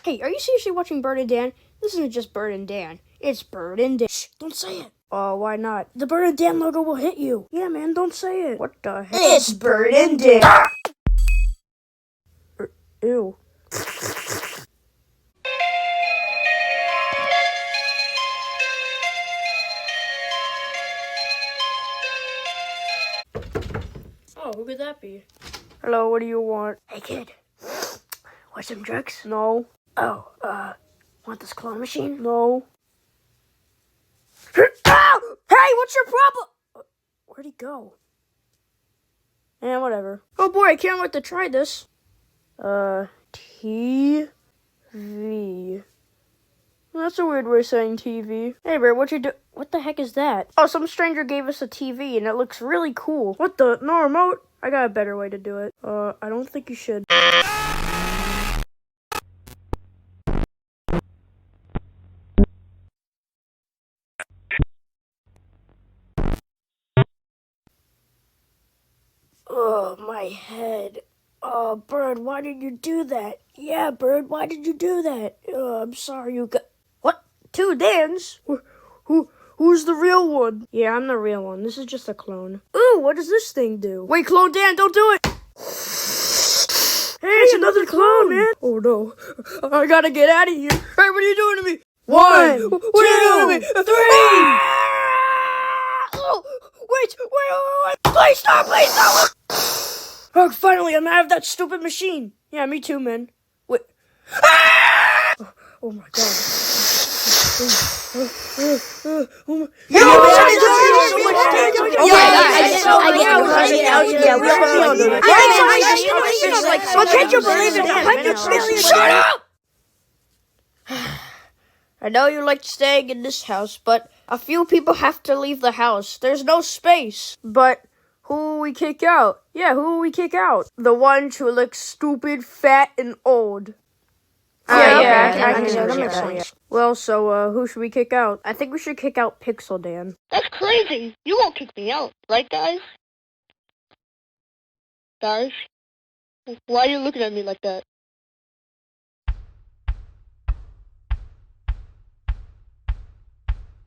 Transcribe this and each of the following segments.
Hey, are you seriously watching Bird and Dan? This isn't just Bird and Dan. It's Bird and Dan. Shh, don't say it. Oh, why not? The Bird and Dan logo will hit you. Yeah, man, don't say it. What the heck? It's Bird and Dan. Ew. Oh, who could that be? Hello, what do you want? Hey, kid. Want some drugs? No. Oh, want this claw machine? No. Ow! Hey, what's your problem? Where'd he go? Whatever. Oh boy, I can't wait to try this. TV. That's a weird way of saying TV. Hey, Bear, what the heck is that? Oh, some stranger gave us a TV, and it looks really cool. What the? No remote? I got a better way to do it. I don't think you should. Oh, my head. Oh, Bird, why did you do that? Yeah, Bird, why did you do that? Oh, I'm sorry you got... What? 2 Dans? Who's the real one? Yeah, I'm the real one. This is just a clone. Ooh, what does this thing do? Wait, Clone Dan, don't do it! Hey, it's another clone, man! Oh no, I gotta get out of here. Hey, what are you doing to me? 1, 2, 3! Oh, wait! Please stop! Oh, finally, I'm out of that stupid machine. Yeah, me too, man. Wait. Oh my god. Can't you believe it? Shut up! I know you like staying in this house, but a few people have to leave the house. There's no space. But who will we kick out? Yeah, who will we kick out? The ones who look stupid, fat, and old. I can see that makes sense. Well, so, who should we kick out? I think we should kick out Pixel Dan. That's crazy. You won't kick me out, right, guys? Guys? Why are you looking at me like that?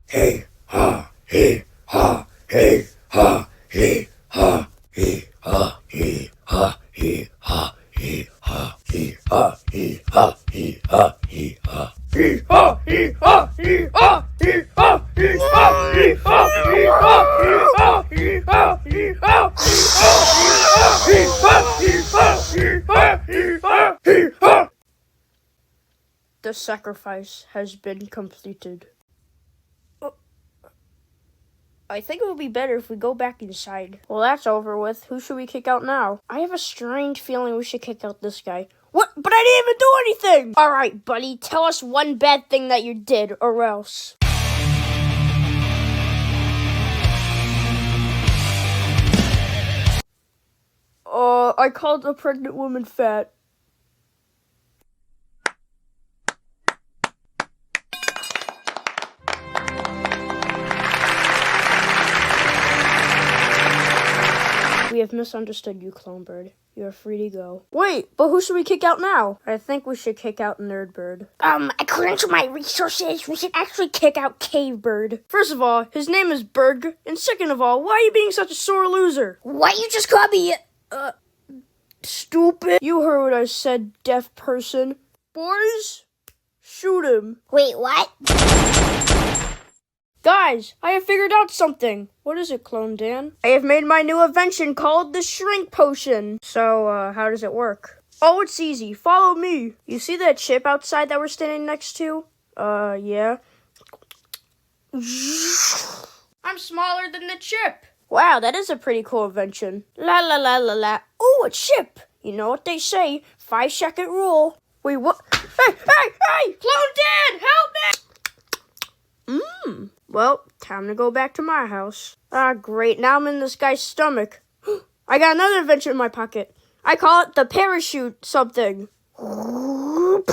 Hey, ha, hey, ha, hey, ha, hey, ha, hey, ha, hey, ha, hey, ha, hey, ha, hey, ha, hey, ha, hey, ha, hey, ha. Hey ha, hey ha, hey ha, hey ha, hey ha, hey ha, hey ha, hey ha, hey ha, hey ha, hey ha, hey ha, hey ha, hey ha. The sacrifice has been completed. I think it would be better if we go back inside. Well, that's over with. Who should we kick out now? I have a strange feeling we should kick out this guy. What? But I didn't even do anything! Alright, buddy, tell us one bad thing that you did, or else. I called a pregnant woman fat. We have misunderstood you, Clonebird. You are free to go. Wait, but who should we kick out now? I think we should kick out Nerdbird. According to my resources, we should actually kick out Cavebird. First of all, his name is Berg, and second of all, why are you being such a sore loser? Why you just call me, stupid? You heard what I said, deaf person. Boys, shoot him. Wait, what? Guys, I have figured out something. What is it, Clone Dan? I have made my new invention called the Shrink Potion. So, how does it work? Oh, it's easy. Follow me. You see that chip outside that we're standing next to? Yeah. I'm smaller than the chip. Wow, that is a pretty cool invention. La la la la la. Ooh, a chip. You know what they say, 5-second rule. Wait, what? Hey! Clone Dan, help me! Well, time to go back to my house. Ah, great. Now I'm in this guy's stomach. I got another invention in my pocket. I call it the parachute something. What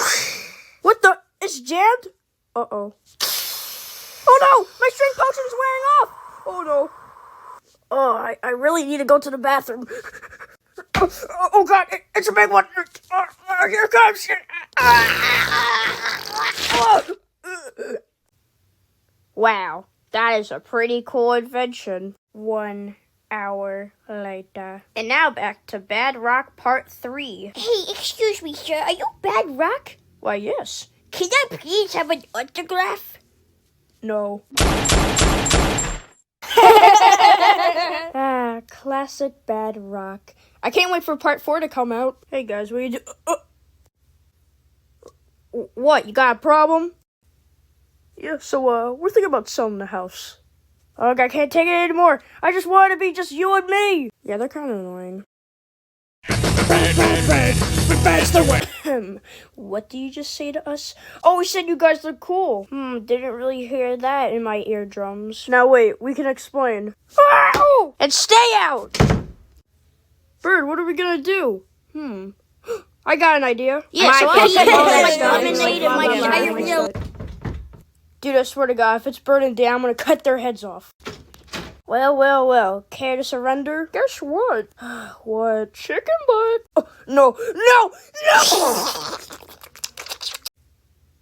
the? It's jammed? Uh-oh. Oh, no! My string potion's wearing off! Oh, no. Oh, I really need to go to the bathroom. Oh God, it's a big one. Here it comes. Wow, that is a pretty cool invention. 1 hour later. And now back to Bad Rock Part 3. Hey, excuse me, sir. Are you Bad Rock? Why, yes. Can I please have an autograph? No. Classic Bad Rock. I can't wait for Part 4 to come out. Hey guys, what are you What, you got a problem? Yeah, so, we're thinking about selling the house. Ugh, I can't take it anymore. I just want it to be just you and me. Yeah, they're kind of annoying. Bad's the way. What did you just say to us? Oh, we said you guys look cool. Didn't really hear that in my eardrums. Now wait, we can explain. Ow! And stay out! Bird, what are we gonna do? I got an idea. Yeah, so I I eliminated my entire meal. Dude, I swear to God, if it's Bird and Dan, I'm gonna cut their heads off. Well. Care to surrender? Guess what? What? Chicken butt? Oh, no!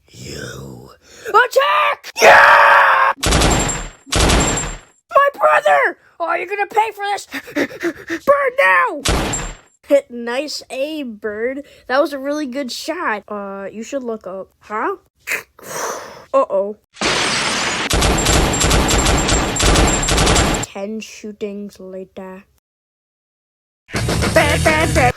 You. Attack! Yeah! My brother! Oh, you're gonna pay for this! Bird now! Nice aim, Bird. That was a really good shot. You should look up. Huh? Uh-oh. 10 shootings later. Bad.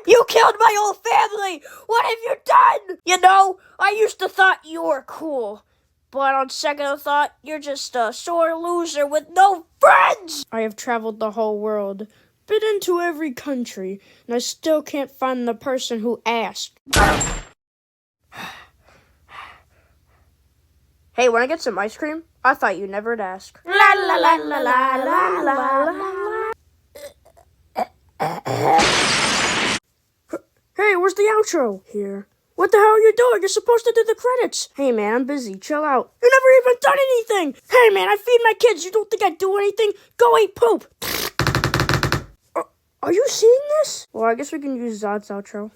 You killed my whole family! What have you done? You know, I used to thought you were cool. But on second thought, you're just a sore loser with no friends! I have traveled the whole world, been into every country, and I still can't find the person who asked. Hey, wanna get some ice cream? I thought you never'd ask. La la la la la la la la. Hey, where's the outro? Here. What the hell are you doing? You're supposed to do the credits. Hey man, I'm busy. Chill out. You never even done anything. Hey man, I feed my kids. You don't think I do anything? Go eat poop. Are you seeing this? Well, I guess we can use Zod's outro.